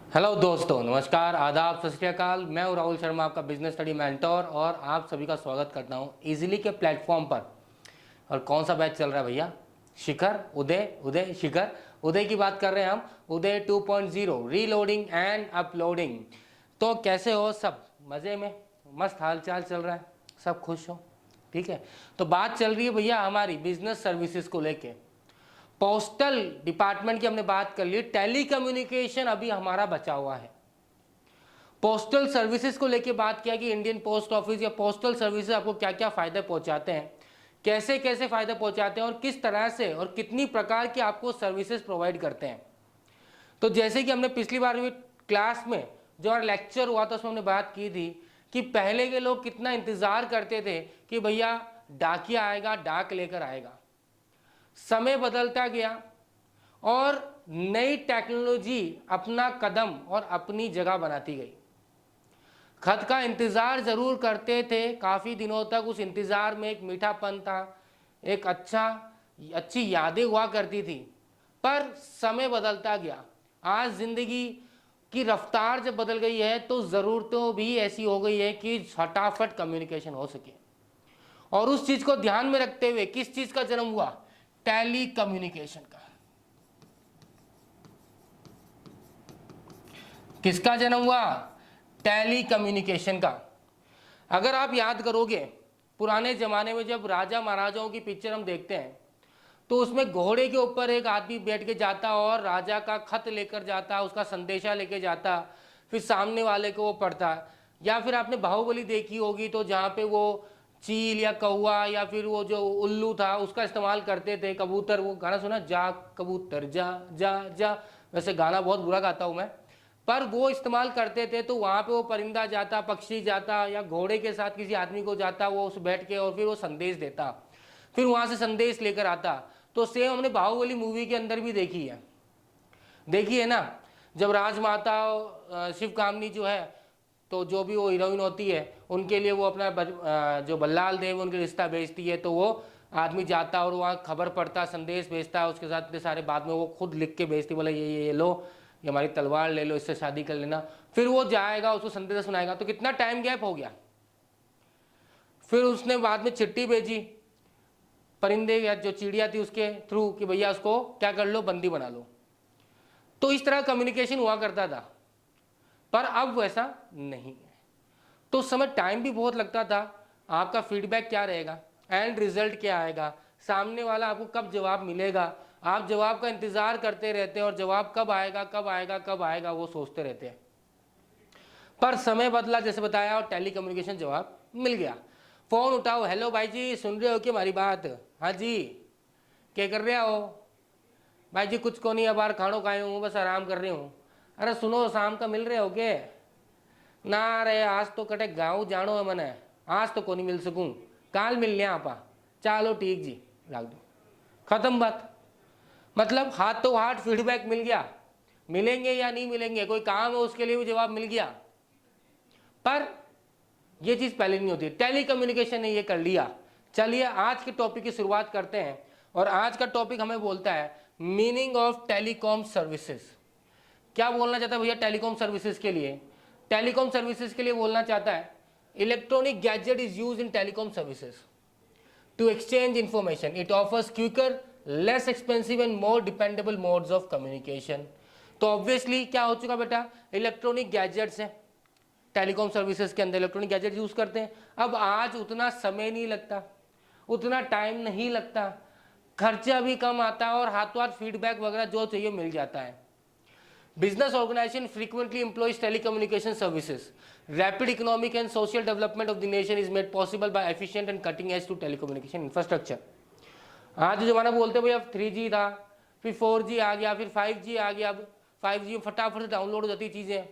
Hello दोस्तों, नमस्कार, आदाब, सत श्री अकाल। मैं हूं राहुल शर्मा, आपका बिजनेस स्टडी मेंटोर, और आप सभी का स्वागत करता हूं इजीली के प्लेटफॉर्म पर। और कौन सा बैच चल रहा है भैया? शिखर, उदय शिखर उदय की बात कर रहे हैं हम। उदय 2.0 रीलोडिंग एंड अपलोडिंग। तो कैसे हो सब? मज़े में, मस्त हाल चाल चल रहा है, सब खुश हो? ठीक है। तो बात चल रही है भैया हमारी बिजनेस सर्विसेज को लेके। पोस्टल डिपार्टमेंट की हमने बात कर ली, टेली कम्युनिकेशन अभी हमारा बचा हुआ है। पोस्टल सर्विसेज को लेके बात किया कि इंडियन पोस्ट ऑफिस या पोस्टल सर्विसेज आपको क्या क्या फायदे पहुंचाते हैं, कैसे कैसे फायदे पहुंचाते हैं, और किस तरह से और कितनी प्रकार की आपको सर्विसेज प्रोवाइड करते हैं। तो जैसे कि हमने पिछली बार भी क्लास में जो हमारा लेक्चर हुआ था उसमें हमने बात की थी कि पहले के लोग कितना इंतजार करते थे कि भैया डाकिया आएगा, डाक लेकर आएगा। समय बदलता गया और नई टेक्नोलॉजी अपना कदम और अपनी जगह बनाती गई। खत का इंतजार जरूर करते थे काफी दिनों तक, उस इंतजार में एक मीठापन था, एक अच्छी यादें हुआ करती थी। पर समय बदलता गया, आज जिंदगी की रफ्तार जब बदल गई है तो जरूरतें भी ऐसी हो गई है कि फटाफट कम्युनिकेशन हो सके। और उस चीज को ध्यान में रखते हुए किस चीज का जन्म हुआ? टेली कम्युनिकेशन का। किसका जन्म हुआ? टेली कम्युनिकेशन का। अगर आप याद करोगे पुराने जमाने में जब राजा महाराजाओं की पिक्चर हम देखते हैं तो उसमें घोड़े के ऊपर एक आदमी बैठ के जाता और राजा का खत लेकर जाता, उसका संदेशा लेके जाता, फिर सामने वाले को वो पढ़ता। या फिर आपने बाहुबली देखी होगी तो जहाँ पे वो चील या कौवा या फिर वो जो उल्लू था उसका इस्तेमाल करते थे, कबूतर। वो गाना सुना, जा कबूतर जा जा जा। वैसे गाना बहुत बुरा गाता हूँ मैं, पर वो इस्तेमाल करते थे। तो वहाँ पे वो परिंदा जाता, पक्षी जाता, या घोड़े के साथ किसी आदमी को जाता, वो उस बैठ के और फिर वो संदेश देता, फिर वहाँ से संदेश लेकर आता। तो सेम हमने बाहुबली मूवी के अंदर भी देखी है ना, जब राजमाता शिव कामनी जो है, तो जो भी वो हीरोइन होती है उनके लिए वो अपना जो बल्लाल देव उनके रिश्ता भेजती है, तो वो आदमी जाता और वहाँ खबर पढ़ता, संदेश भेजता है उसके साथ इतने सारे। बाद में वो खुद लिख के भेजती, बोले ये लो, ये हमारी तलवार ले लो, इससे शादी कर लेना। फिर वो जाएगा, उसको संदेश सुनाएगा। तो कितना टाइम गैप हो गया। फिर उसने बाद में चिट्ठी भेजी परिंदे या जो चिड़िया थी उसके थ्रू कि भैया उसको क्या कर लो, बंदी बना लो। तो इस तरह कम्युनिकेशन हुआ करता था, पर अब वैसा नहीं है। तो उस समय टाइम भी बहुत लगता था। आपका फीडबैक क्या रहेगा, एंड रिजल्ट क्या आएगा, सामने वाला आपको कब जवाब मिलेगा, आप जवाब का इंतजार करते रहते हैं, और जवाब कब आएगा कब आएगा कब आएगा वो सोचते रहते हैं। पर समय बदला, जैसे बताया, और टेली कम्युनिकेशन जवाब मिल गया। फोन उठाओ, हेलो भाई जी, सुन रहे हो कि हमारी बात? हाँ जी, क्या कर रहे हो भाई जी? कुछ को नहीं, अब बार खानो खाए हूँ, बस आराम कर रही हूँ। अरे सुनो, शाम का मिल रहे हो के? ना रे, आज तो कटे गाँव जानो है मैंने, आज तो को नहीं मिल सकूँ, काल मिल लिया आपा। चलो ठीक जी, रख दो, खत्म बात। मतलब हाथ तो हाथ फीडबैक मिल गया, मिलेंगे या नहीं मिलेंगे, कोई काम है उसके लिए भी जवाब मिल गया। पर यह चीज पहले नहीं होती, टेली कम्युनिकेशन ने ये कर लिया। चलिए आज के टॉपिक की शुरुआत करते हैं, और आज का टॉपिक हमें बोलता है मीनिंग ऑफ टेलीकॉम सर्विसेज। क्या बोलना चाहता है भैया टेलीकॉम सर्विसेज के लिए? टेलीकॉम सर्विसेज के लिए बोलना चाहता है electronic gadget is use in telecom services to exchange information. It offers quicker, less expensive and more dependable modes of communication. तो ऑब्वियसली क्या हो चुका बेटा, इलेक्ट्रॉनिक गैजेट्स हैं, टेलीकॉम सर्विसेज के अंदर इलेक्ट्रॉनिक गैजेट यूज करते हैं। अब आज उतना समय नहीं लगता, उतना टाइम नहीं लगता, खर्चा भी कम आता है, और हाथों हाथ फीडबैक वगैरह जो चाहिए मिल जाता है। Business organization frequently employs telecommunication services. Rapid economic and social development of the nation is made possible by efficient and cutting edge to telecommunication infrastructure. आज जो जमाना बोलते भाई अब 3G था, फिर 4G आ गया, फिर 5G आ गया। अब 5G में फटाफट से डाउनलोड हो जाती चीज़ें,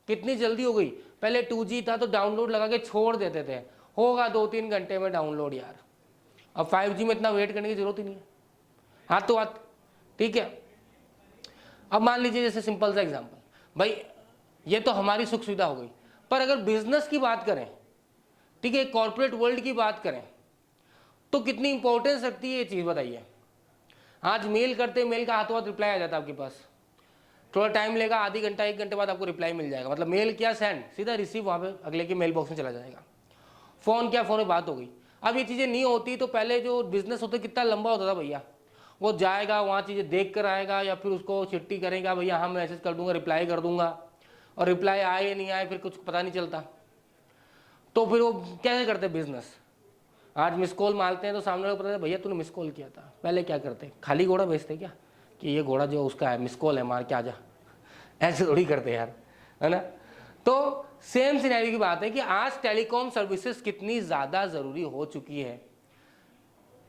कितनी जल्दी हो गई। पहले 2G था तो डाउनलोड लगा के छोड़ देते थे, होगा 2-3 घंटे में डाउनलोड यार। अब 5G में इतना वेट करने की जरूरत ही नहीं है, हाथ तो हाथ। ठीक है, अब मान लीजिए जैसे सिंपल सा एग्जांपल, भाई ये तो हमारी सुख सुविधा हो गई, पर अगर बिजनेस की बात करें, ठीक है, कॉर्पोरेट वर्ल्ड की बात करें, तो कितनी इंपॉर्टेंस रखती है ये चीज बताइए। आज मेल करते, मेल का हाथों हाथ रिप्लाई आ जाता है आपके पास, थोड़ा टाइम लेगा, आधी घंटा 1 घंटे बाद आपको रिप्लाई मिल जाएगा। मतलब मेल किया सेंड, सीधा रिसीव वहाँ पे अगले के मेल बॉक्स में चला जाएगा। फ़ोन किया, फ़ोन में बात हो गई। अब ये चीज़ें नहीं होती तो पहले जो बिजनेस होता कितना लंबा होता था भैया। वो जाएगा वहाँ चीज़ें देख कर आएगा, या फिर उसको चिट्ठी करेगा भैया हाँ मैसेज कर दूंगा, रिप्लाई कर दूंगा, और रिप्लाई आए नहीं आए फिर कुछ पता नहीं चलता। तो फिर वो कैसे करते बिजनेस? आज मिस कॉल मारते हैं तो सामने वाले को पता है भैया तूने मिस कॉल किया था। पहले क्या करते, खाली घोड़ा बेचते क्या कि ये घोड़ा जो उसका है मिस कॉल है मार के आ जा, ऐसे थोड़ी करते यार, है ना। तो सेम सिनेरियो की बात है कि आज टेलीकॉम सर्विसेज कितनी ज़्यादा ज़रूरी हो चुकी है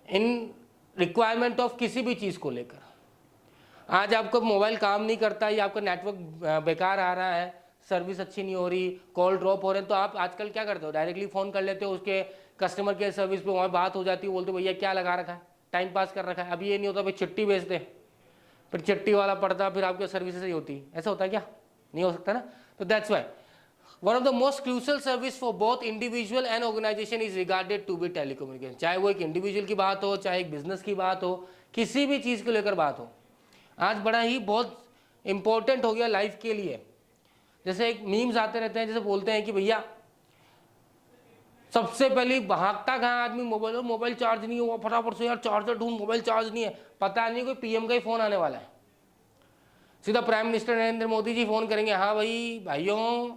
इन रिक्वायरमेंट ऑफ किसी भी चीज़ को लेकर। आज आपका मोबाइल काम नहीं करता या आपका नेटवर्क बेकार आ रहा है, सर्विस अच्छी नहीं हो रही, कॉल ड्रॉप हो रहे हैं, तो आप आजकल क्या करते हो, डायरेक्टली फ़ोन कर लेते हो उसके कस्टमर केयर सर्विस पे, वहाँ बात हो जाती है, बोलते भैया क्या लगा रखा है, टाइम पास कर रखा है। अब ये नहीं होता भाई चिट्ठी भेजते, फिर चिट्ठी वाला पढ़ता, फिर आपकी सर्विस ही होती, ऐसा होता है क्या? नहीं हो सकता ना। तो that's why one of the most crucial service for both individual and organisation is regarded to be telecommunication. चाहे वो एक इंडिविजुअल की बात हो, चाहे एक बिजनेस की बात हो, किसी भी चीज़ को लेकर बात हो, आज बड़ा ही बहुत इंपॉर्टेंट हो गया लाइफ के लिए। जैसे एक मीम्स आते रहते हैं, जैसे बोलते हैं कि भैया सबसे पहले भागता कहाँ आदमी, मोबाइल, और मोबाइल चार्ज नहीं हुआ, फटाफट से यार चार्जर ढूंढ, मोबाइल चार्ज नहीं है, पता नहीं कोई पीएम का ही फोन आने वाला है, सीधा prime minister Narendra Modi ji phone करेंगे, हाँ भाई भाइयों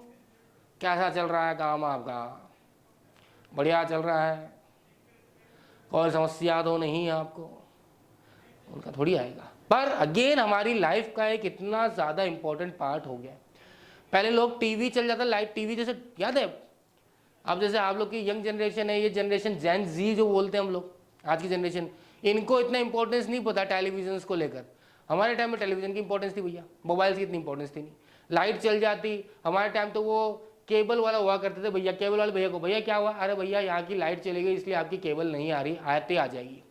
कैसा चल रहा है काम आपका, बढ़िया चल रहा है, कोई समस्या तो नहीं है आपको, उनका थोड़ी आएगा। पर अगेन हमारी लाइफ का एक इतना ज़्यादा इंपॉर्टेंट पार्ट हो गया। पहले लोग टीवी चल जाता, लाइव टीवी, जैसे याद है अब जैसे आप लोग की यंग जनरेशन है, ये जनरेशन जेन जी जो बोलते हैं हम लोग, आज की जनरेशन, इनको इतना इंपॉर्टेंस नहीं पता टेलीविजन को लेकर। हमारे टाइम में टेलीविजन की इंपॉर्टेंस थी भैया, मोबाइल की इतनी इंपॉर्टेंस थी नहीं। लाइट चल जाती, हमारे टाइम तो वो केबल वाला हुआ करते थे भैया, केबल वाले भैया को भैया क्या हुआ, अरे भैया यहाँ की लाइट चली गई इसलिए आपकी केबल नहीं आ रही, आते आ जाएगी।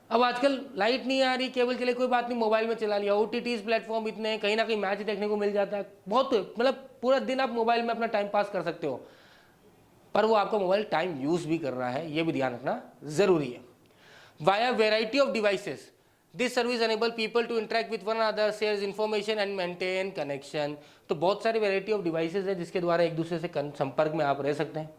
अब आजकल लाइट नहीं आ रही, केबल चले, कोई बात नहीं, मोबाइल में चला लिया, OTT प्लेटफॉर्म इतने हैं, कहीं ना कहीं मैच देखने को मिल जाता है, बहुत मतलब पूरा दिन आप मोबाइल में अपना टाइम पास कर सकते हो। पर वो आपका मोबाइल टाइम यूज भी कर रहा है, ये भी ध्यान रखना जरूरी है। Via variety of devices, this service enable people to interact with one other, shares information and maintain connection. तो बहुत सारी वेराइटी ऑफ डिवाइसेस है जिसके द्वारा एक दूसरे से संपर्क में आप रह सकते हैं,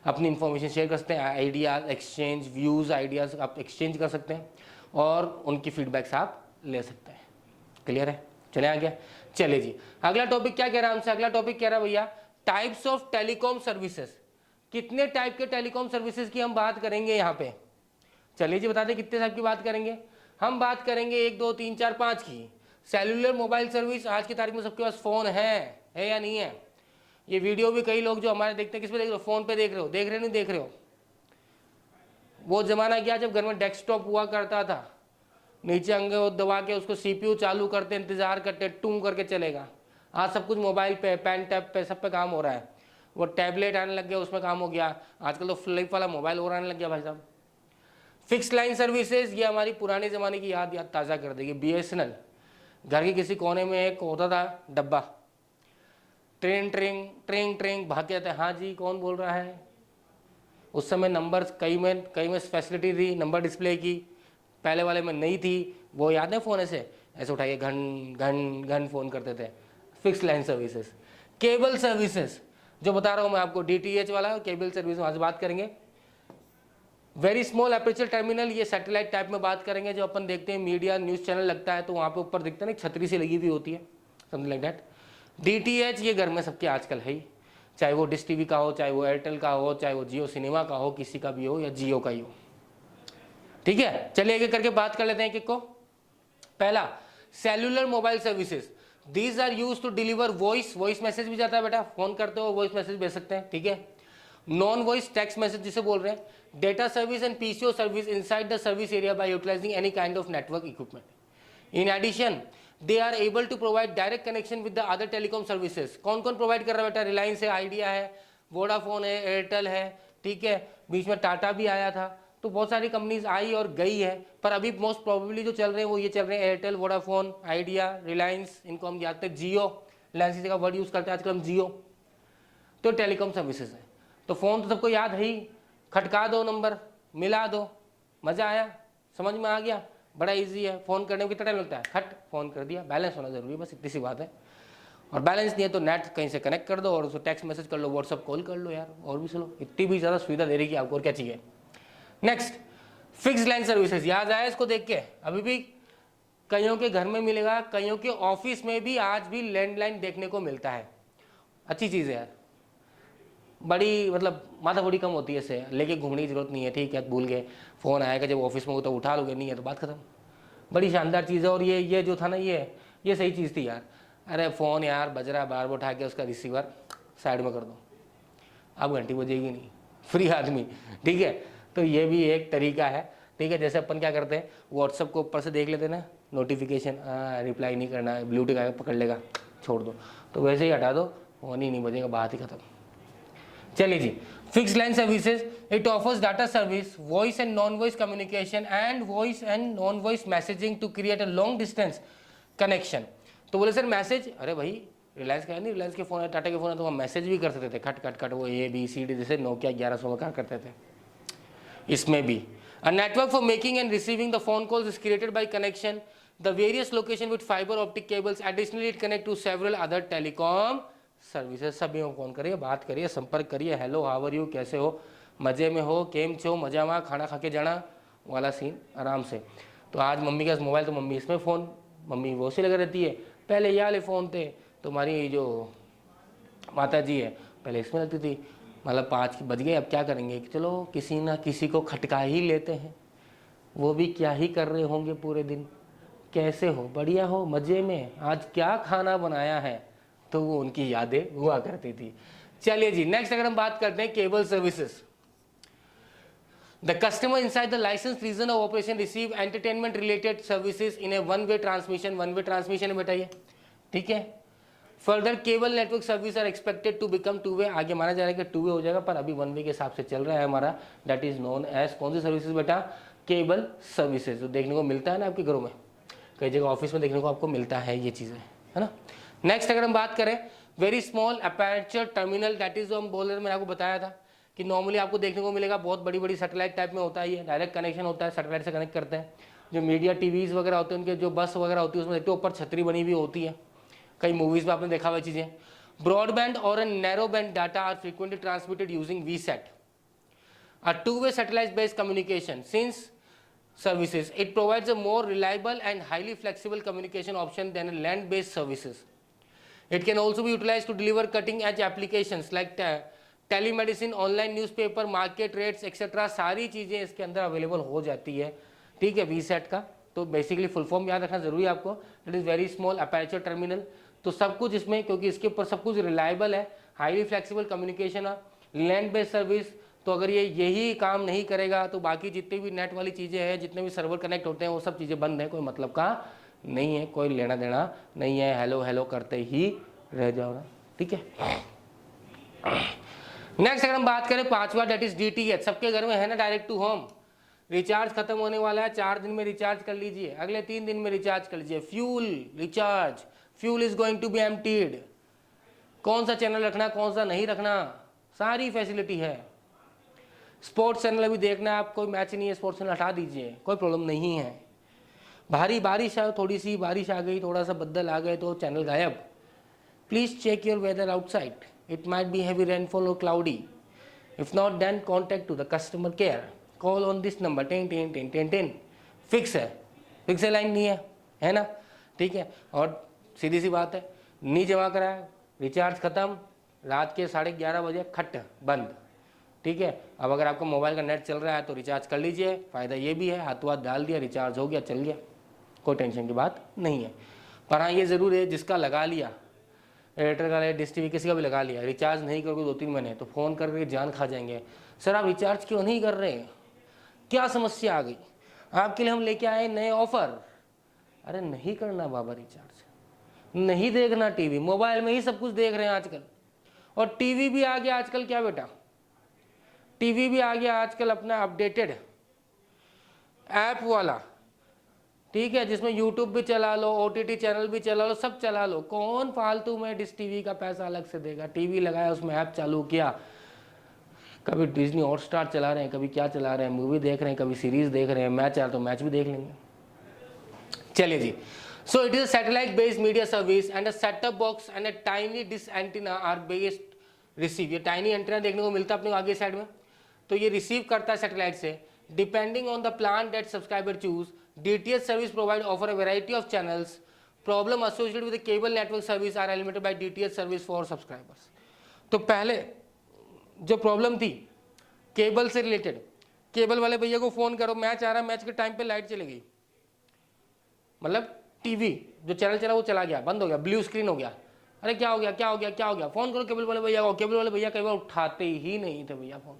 अपनी इंफॉर्मेशन शेयर कर सकते हैं, आइडियाज एक्सचेंज, व्यूज़ आइडियाज़ आप एक्सचेंज कर सकते हैं, और उनकी फीडबैक्स आप ले सकते हैं। क्लियर है? चले आ गया। चले जी, अगला टॉपिक क्या कह रहा है हमसे, अगला टॉपिक कह रहा है भैया टाइप्स ऑफ टेलीकॉम सर्विसेज। कितने टाइप के टेलीकॉम सर्विसेज की हम बात करेंगे यहाँ पे? चलिए जी बता दें कितने टाइप की बात करेंगे। हम बात करेंगे 1 2 3 4 5 की। सेलुलर मोबाइल सर्विस, आज की तारीख में सबके पास फ़ोन है या नहीं है? ये वीडियो भी कई लोग जो हमारे देखते हैं किस पे देख रहे हो, फ़ोन पे देख रहे हो, देख रहे नहीं देख रहे हो? वो ज़माना क्या जब घर में डेस्कटॉप हुआ करता था, नीचे अंगे वो दबा के उसको CPU चालू करते, इंतज़ार करते, टूं करके चलेगा। आज सब कुछ मोबाइल पे, पेन टैप पे, सब पे काम हो रहा है। वो टैबलेट आने लग गया, उसमें काम हो गया। आजकल तो फ्लिप वाला मोबाइल और आने लग गया भाई साहब। फिक्स लाइन सर्विसेज, ये हमारी पुराने ज़माने की याद ताज़ा कर देगी। BSNL, घर के किसी कोने में एक होता था डब्बा, ट्रेन ट्रेंग ट्रेंग ट्रेंग भाग के आते हैं, हाँ जी कौन बोल रहा है। उस समय नंबर कई में फैसिलिटी थी नंबर डिस्प्ले की, पहले वाले में नहीं थी। वो याद है फ़ोन ऐसे उठाइए घन घन घन फ़ोन करते थे। Fix line services. Cable services जो बता रहा हूँ मैं आपको, DTH वाला केबल सर्विस वहाँ से बात करेंगे। वेरी स्मॉल एपर्चर टर्मिनल, ये सैटेलाइट टाइप में बात करेंगे, जो अपन देखते हैं मीडिया न्यूज़ चैनल लगता है तो वहाँ पे ऊपर दिखता है ना एक छतरी सी लगी हुई होती है, समथिंग लाइक दैट। DTH ये घर में सबके आजकल है ही, चाहे वो डिश TV का हो, चाहे वो एयरटेल का हो, चाहे वो जियो सिनेमा का हो, किसी का भी हो, या जियो का ही हो। ठीक है, चलिए एक करके बात कर लेते हैं एक को। पहला, cellular mobile services. These are use to deliver voice message भी जाता है बेटा, फोन करते हो वॉइस मैसेज भेज सकते हैं, ठीक है। नॉन वॉइस टेक्स्ट मैसेज जिसे बोल रहे हैं, data service and PCO service inside the service area by utilising any kind of network equipment. In addition they are able to provide direct connection with the other telecom services. कौन कौन provide कर रहा है बेटा? रिलायंस है, idea है, Vodafone है, Airtel है, ठीक है, बीच में टाटा भी आया था। तो बहुत सारी कंपनीज आई और गई है, पर अभी मोस्ट प्रोबेबली जो चल रहे हैं वो ये चल रहे हैं, एयरटेल, वोडाफोन, आइडिया, रिलायंस, इनको हम जानते हैं जियो, रिलायंस का वर्ड यूज करते हैं आजकल हम जियो। तो टेलीकॉम सर्विसेज है। तो फ़ोन तो सबको याद है ही, खटका दो नंबर, मिला दो, मज़ा आया, समझ में आ गया, बड़ा इजी है। फ़ोन करने में कितना टाइम लगता है, खट फ़ोन कर दिया, बैलेंस होना ज़रूरी है, बस इतनी सी बात है। और बैलेंस नहीं है तो नेट कहीं से कनेक्ट कर दो और उसको टेक्स्ट मैसेज कर लो, व्हाट्सअप कॉल कर लो यार, और भी चलो, इतनी भी ज़्यादा सुविधा दे रही है आपको, और क्या चाहिए। नेक्स्ट, फिक्स लाइन सर्विसेज, याद आया इसको देख के, अभी भी कईयों के घर में मिलेगा, कईयों के ऑफिस में भी आज भी लैंडलाइन देखने को मिलता है। अच्छी चीज़ है यार, बड़ी मतलब माथा बड़ी कम होती है इससे, लेके घूमने की जरूरत नहीं है। ठीक है, भूल गए, फ़ोन आएगा जब ऑफिस में हो तो उठा लोगे, नहीं है तो बात खत्म। बड़ी शानदार चीज़ है। और ये जो था ना, ये सही चीज़ थी यार। अरे फ़ोन यार बज रहा है, बार बार उठा के उसका रिसीवर साइड में कर दो, अब घंटी बजेगी नहीं, फ्री आदमी। ठीक है, तो ये भी एक तरीका है। ठीक है, जैसे अपन क्या करते हैं, व्हाट्सअप को ऊपर से देख लेते हैं ना, नोटिफिकेशन, रिप्लाई नहीं करना, ब्लूटूथ आएगा पकड़ लेगा, छोड़ दो, तो वैसे ही हटा दो, फ़ोन ही नहीं बजेगा, बात ही खत्म। चलिए जी, fix line services, it offers data service, voice and non voice communication and voice and non voice messaging to create a long distance connection. तो बोले सर मैसेज, अरे भाई रिलायंस का है नहीं, रिलायंस के फ़ोन है, टाटा के फ़ोन है, तो हम मैसेज भी कर सकते थे, खट खट खट, वो ABCD जैसे नोकिया 1100 में क्या करते थे, इसमें भी। A network for making and receiving the phone calls is created by connection the various location with fibre optic cables, additionally it connect to several other telecom services. सभी को फोन करिए, बात करिए, संपर्क करिए, हेलो हाउ आर यू, कैसे हो, मज़े में हो, केम छो, मजा में, खाना खा के जाना वाला सीन आराम से। तो आज मम्मी के पास मोबाइल तो मम्मी इसमें फ़ोन, मम्मी वो से लगा रहती है। पहले ये वाले फ़ोन थे, तुम्हारी जो माता जी है पहले इसमें लगती थी, मतलब 5 बज गए, अब क्या करेंगे कि चलो किसी ना किसी को खटका ही लेते हैं, वो भी क्या ही कर रहे होंगे पूरे दिन, कैसे हो, बढ़िया हो, मज़े में, आज क्या खाना बनाया है, तो वो उनकी यादें हुआ करती थी। चलिए जी, नेक्स्ट अगर हम बात करते हैं cable services, the customer inside the licence region of operation receive entertainment related services in a one way transmission है बेटा ये। ठीक है, further cable network service are expected to become two way, आगे माना जा रहा है कि टू वे हो जाएगा, पर अभी वन वे के हिसाब से चल रहा है हमारा, दैट इज नोन एज कौन सी सर्विसेज बेटा, केबल सर्विसेज। जो देखने को मिलता है ना आपके घरों में, कई जगह ऑफिस में देखने को आपको मिलता है ये चीज़ें, है ना। नेक्स्ट अगर हम बात करें, very small aperture terminal, that is जो हम बोल रहे थे, मैंने आपको बताया था कि नॉर्मली आपको देखने को मिलेगा बहुत बड़ी बड़ी सैटेलाइट टाइप में होता है, ये डायरेक्ट कनेक्शन होता है, सैटेलाइट से कनेक्ट करते हैं। जो मीडिया टीवीज वगैरह होते हैं, उनके जो बस वगैरह होती है उसमें देखते हो ऊपर छतरी बनी हुई होती है, कई मूवीज में आपने देखा हुआ चीज़ें। ब्रॉडबैंड और narrow band data are frequently transmitted using VSAT, a two-way satellite-based communication. Since services, it provides a more reliable and highly flexible communication option than a land-based services. It can also be utilized to deliver cutting-edge applications like telemedicine, online newspaper, market rates, etc. सारी चीज़ें इसके अंदर available हो जाती है। ठीक है, VSAT का तो बेसिकली फुल फॉर्म याद रखना जरूरी है आपको, it is very small aperture terminal. तो सब कुछ इसमें, क्योंकि इसके ऊपर सब कुछ रिलायबल है, हाईली फ्लेक्सिबल कम्युनिकेशन है, लैंड बेस्ड सर्विस। तो अगर ये यही काम नहीं करेगा तो बाकी जितनी भी नेट वाली चीज़ें हैं, जितने भी सर्वर कनेक्ट होते हैं, वो सब चीज़ें बंद हैं, कोई मतलब का नहीं है, कोई लेना देना नहीं है, हेलो हेलो करते ही रह जाओ ना। ठीक है, नेक्स्ट अगर हम बात करें पांचवा, डेट इज DTH। सबके घर में है ना डायरेक्ट टू होम, रिचार्ज खत्म होने वाला है, 4 दिन में रिचार्ज कर लीजिए, अगले 3 दिन में रिचार्ज कर लीजिए। Fuel recharge, fuel is going to be emptied, कौन सा चैनल रखना कौन सा नहीं रखना, सारी फैसिलिटी है। स्पोर्ट्स चैनल अभी देखना है आप, कोई मैच नहीं है, स्पोर्ट्स चैनल हटा दीजिए, कोई प्रॉब्लम नहीं है। भारी बारिश है, थोड़ी सी बारिश आ गई, थोड़ा सा बदल आ गए तो चैनल गायब। Please check your weather outside, it might be heavy rainfall और cloudy, if not then contact to the customer care, call on this number 10 fix है, फिक्स लाइन नहीं है ना। ठीक है, और सीधी सी बात है, नहीं जमा कराया, रिचार्ज खत्म, रात के 11:30 बजे खट बंद। ठीक है, अब अगर आपका मोबाइल का नेट चल रहा है तो रिचार्ज कर लीजिए, फ़ायदा ये भी है, हाथों हाथ डाल दिया, रिचार्ज हो गया, चल गया, कोई टेंशन की बात नहीं है। पर हाँ ये ज़रूर है, जिसका लगा लिया, एयरटेल का, डिश टीवी, किसी का भी लगा लिया, रिचार्ज नहीं करोगे 2-3 महीने तो फ़ोन करके जान खा जाएंगे, सर आप रिचार्ज क्यों नहीं कर रहे, क्या समस्या आ गई, आपके लिए हम लेके आए नए ऑफर। अरे नहीं करना बाबा रिचार्ज, नहीं देखना टीवी, मोबाइल में ही सब कुछ देख रहे हैं आजकल। और टीवी भी आ गया आजकल, क्या बेटा, टीवी भी आ गया आजकल अपना अपडेटेड ऐप वाला। ठीक है, जिसमें यूट्यूब भी चला लो, OTT चैनल भी चला लो, सब चला लो। कौन फालतू में डिश टीवी का पैसा अलग से देगा, टीवी लगाया, उसमें ऐप चालू किया, कभी डिज्नी हॉटस्टार चला रहे हैं, कभी क्या चला रहे हैं, मूवी देख रहे हैं, कभी सीरीज देख रहे हैं, मैच आ तो मैच भी देख लेंगे। चलिए जी, so it is a satellite based media service and a set top box and a tiny dish antenna are based receive। ये tiny antenna देखने को मिलता है अपने को आगे साइड में, तो ये रिसीव करता है सैटेलाइट से। Depending on the plan that subscriber choose, DTH service provide offer a variety of channels. Problem associated with cable network service are eliminated by DTH service for subscribers. तो पहले जो problem थी cable से related, cable वाले भैया को phone करो, match आ रहा है, मैच के टाइम पे लाइट चली गई, मतलब टीवी जो चैनल चला वो चला गया, बंद हो गया, ब्लू स्क्रीन हो गया, अरे क्या हो गया क्या हो गया क्या हो गया, फोन करो केबल वाले भैया को। केबल वाले भैया कई बार उठाते ही नहीं थे भैया फोन,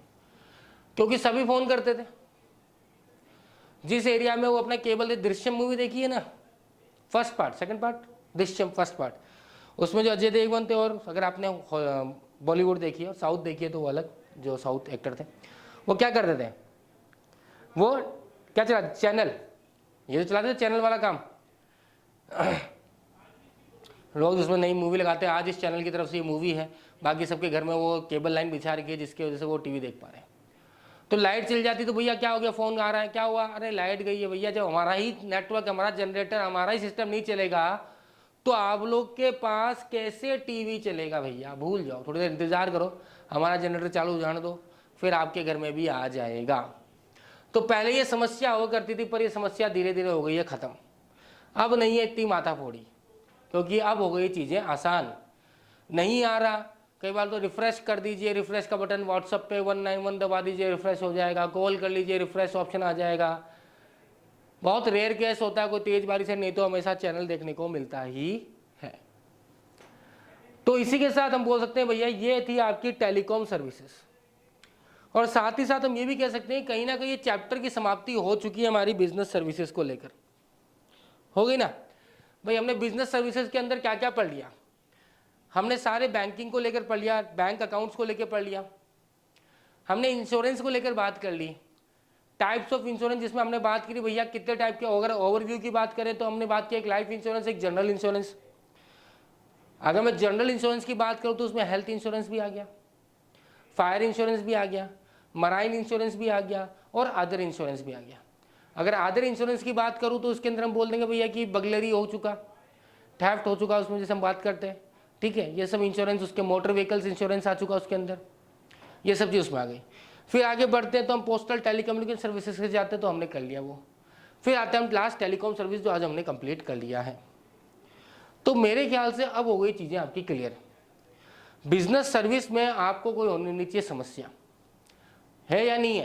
क्योंकि सभी फोन करते थे। जिस एरिया में वो अपना केबल, दृश्यम मूवी देखी है ना, first part, second part, Drishyam first part, उसमें जो अजय देवगन थे, और अगर आपने बॉलीवुड देखी है और साउथ देखी है तो वो अलग, जो साउथ एक्टर थे वो क्या करते थे, वो क्या चला चैनल, ये तो चलाते थे चैनल वाला काम। लोग उसमें नई मूवी लगाते हैं, आज इस चैनल की तरफ से ये मूवी है, बाकी सबके घर में वो केबल लाइन बिछा रखी है जिसकी वजह से वो टीवी देख पा रहे हैं। तो लाइट चल जाती तो भैया क्या हो गया, फोन आ रहा है, क्या हुआ, अरे लाइट गई है भैया। जब हमारा ही नेटवर्क, हमारा जनरेटर, हमारा ही सिस्टम नहीं चलेगा तो आप लोग के पास कैसे टीवी चलेगा भैया, भूल जाओ, थोड़ी देर इंतजार करो, हमारा जनरेटर चालू हो जाने दो, फिर आपके घर में भी आ जाएगा। तो पहले ये समस्या हुआ करती थी, पर ये समस्या धीरे धीरे हो गई है ख़त्म। अब नहीं है इतनी माथा फोड़ी, क्योंकि अब हो गई चीज़ें आसान। नहीं आ रहा, कई बार तो रिफ्रेश कर दीजिए, रिफ्रेश का बटन व्हाट्सअप पे 191 दबा दीजिए, रिफ्रेश हो जाएगा, कॉल कर लीजिए, रिफ्रेश ऑप्शन आ जाएगा। बहुत रेयर केस होता है कोई तेज बारिश है, नहीं तो हमेशा चैनल देखने को मिलता ही है। तो इसी के साथ हम बोल सकते हैं भैया ये थी आपकी टेलीकॉम सर्विसेज, और साथ ही साथ हम ये भी कह सकते हैं कहीं ना कहीं ये चैप्टर की समाप्ति हो चुकी है हमारी बिजनेस सर्विसेज को लेकर, हो गई ना भाई। हमने बिजनेस सर्विसेज के अंदर क्या क्या पढ़ लिया, हमने सारे बैंकिंग को लेकर पढ़ लिया, बैंक अकाउंट्स को लेकर पढ़ लिया, हमने इंश्योरेंस को लेकर बात कर ली, टाइप्स ऑफ इंश्योरेंस जिसमें हमने बात की भैया कितने टाइप के, अगर ओवरव्यू की बात करें तो हमने बात की एक लाइफ इंश्योरेंस, एक जनरल इंश्योरेंस। अगर मैं जनरल इंश्योरेंस की बात करूं तो उसमें हेल्थ इंश्योरेंस भी आ गया, फायर इंश्योरेंस भी आ गया, मराइन इंश्योरेंस भी आ गया, और अदर इंश्योरेंस भी आ गया। अगर अदर इंश्योरेंस की बात करूं तो उसके अंदर हम बोल देंगे भैया कि बगलरी हो चुका, थेफ्ट हो चुका, उसमें जैसे हम बात करते हैं, ठीक है, ये सब इंश्योरेंस, उसके मोटर व्हीकल्स इंश्योरेंस आ चुका उसके अंदर, ये सब चीज़ उसमें आ गई। फिर आगे बढ़ते हैं तो हम पोस्टल टेलीकम्युनिकेशन सर्विसेज से जाते हैं, तो हमने कर लिया वो। फिर आते हैं हम लास्ट टेलीकॉम सर्विस, जो आज हमने कंप्लीट कर लिया है। तो मेरे ख्याल से अब हो गई चीज़ें आपकी क्लियर। बिजनेस सर्विस में आपको कोई होनी नहीं चाहिए समस्या, है या नहीं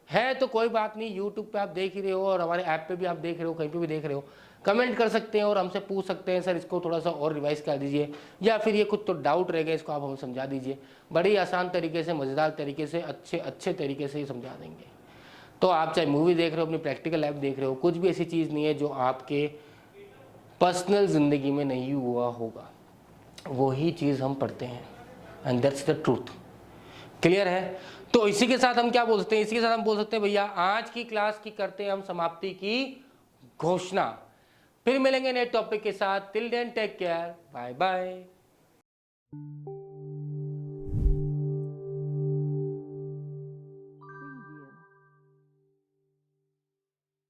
है तो कोई बात नहीं, यूट्यूब पे आप देख ही रहे हो और हमारे ऐप पे भी आप देख रहे हो, कहीं पे भी देख रहे हो, कमेंट कर सकते हैं और हमसे पूछ सकते हैं, सर इसको थोड़ा सा और रिवाइज कर दीजिए, या फिर ये कुछ तो डाउट रह गया इसको आप हमें समझा दीजिए। बड़ी आसान तरीके से, मज़ेदार तरीके से, अच्छे तरीके से ही समझा देंगे। तो आप चाहे मूवी देख रहे हो, अपनी प्रैक्टिकल लाइफ देख रहे हो, कुछ भी ऐसी चीज़ नहीं है जो आपके पर्सनल ज़िंदगी में नहीं हुआ होगा, वही चीज़ हम पढ़ते हैं, and that's the truth. Clear है? तो इसी के साथ हम क्या बोल सकते हैं, इसी के साथ हम बोल सकते हैं भैया आज की क्लास की करते हैं हम समाप्ति की घोषणा। फिर मिलेंगे नए टॉपिक के साथ, till then take care, bye bye.